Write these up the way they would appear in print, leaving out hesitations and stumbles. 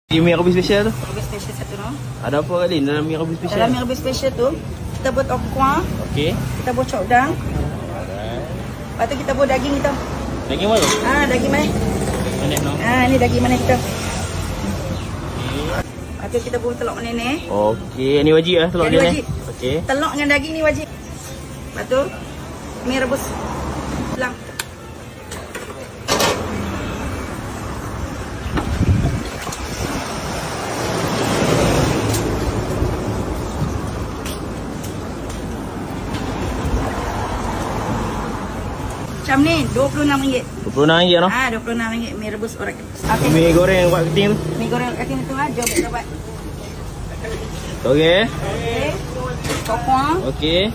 Ini mi rebus special tu. Rebus special satu no. Ada apa kali dalam mi rebus special? Dalam mi rebus special tu, kita buat okuang. Okey. Kita buat cokdang. Alright. Lepas tu kita buat daging kita. Daging mana? Daging mana? Mana no? Ni daging mana kita. Lepas tu kita buat telur meneneh. Okey, ni wajib lah telur ni. Wajib. Okey. Telur dengan daging ni wajib. Lepas tu mi rebus lang. Macam ni, RM26. RM26 no? RM26 mi rebus orang. Okay. Mi goreng buat keting tu. Mi goreng keting tu aja kita buat. Okey. Okey. Okuang. Okey.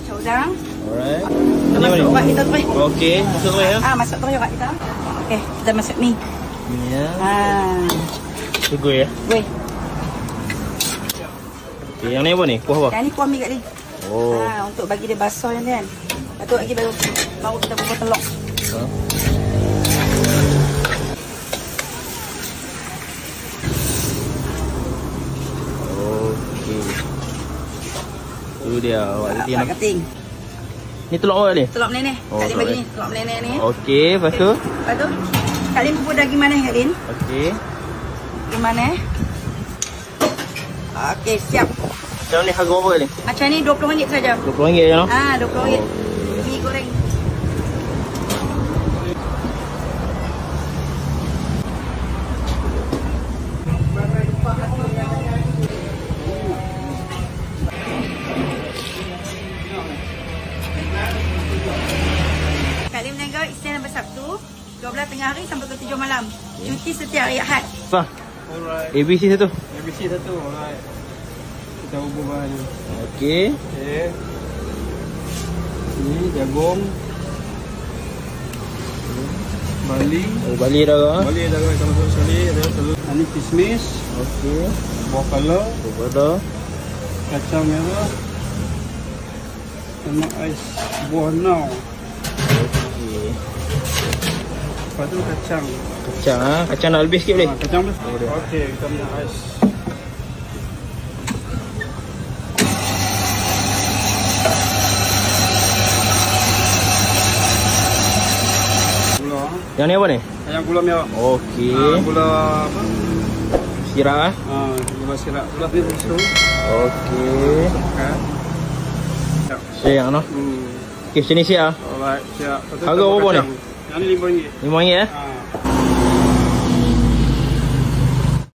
Cokdang. Alright. Kita masuk buat kita terus. Okey, masuk terus ya. Masuk terus kat kita. Okey, kita masak mi. Ni ya. Tunggu ya. Weh. Okey, yang ni apa ni? Kuah apa? Yang ni kuah mi kat ni. Oh. Untuk bagi dia basah yang ni kan. Lepas tu lagi baru kita buat telur. Okey. Itu dia awak keting. Ni telur apa ni? Telur meneneh. Kak Lin bagi ni, telur meneneh ni. Okey, lepas tu? Lepas tu Kak Lin buat daging mana Kak Lin? Okey. Daging mana? Okey, siap. Macam ni harga apa ni? Macam ni RM20 saja. RM20 je no? RM20. Mi goreng. Kak Lin berniaga Isnin sampai Sabtu 12 tengah hari sampai ke 7 malam. Cuti setiap hari Ahad. Sah. ABC satu. ABC satu. Alright. Kita ubah bahan ni. Okey. Okey. Ni jagung. Bali. Oh, Bali dah. Bali dah kita masuk sekali. Ada telur. Ini kismis. Okey. Buah pala. Buah dah. Kacang merah. Sama ais buah nau. Okey. Lepas tu kacang. Kacang kacang nak lebih sikit boleh? Kacang boleh. Okey, kita minyak ais. Gula. Yang ni apa ni? Yang gula merah. Okey. Gula apa? Sirap Gula sirap. Gula ni susu. Okey. Kan? Siap no. Okey, sini siap. Alright, siap. Harga berapa ni? Yang ni RM5. RM5 ya? Ha.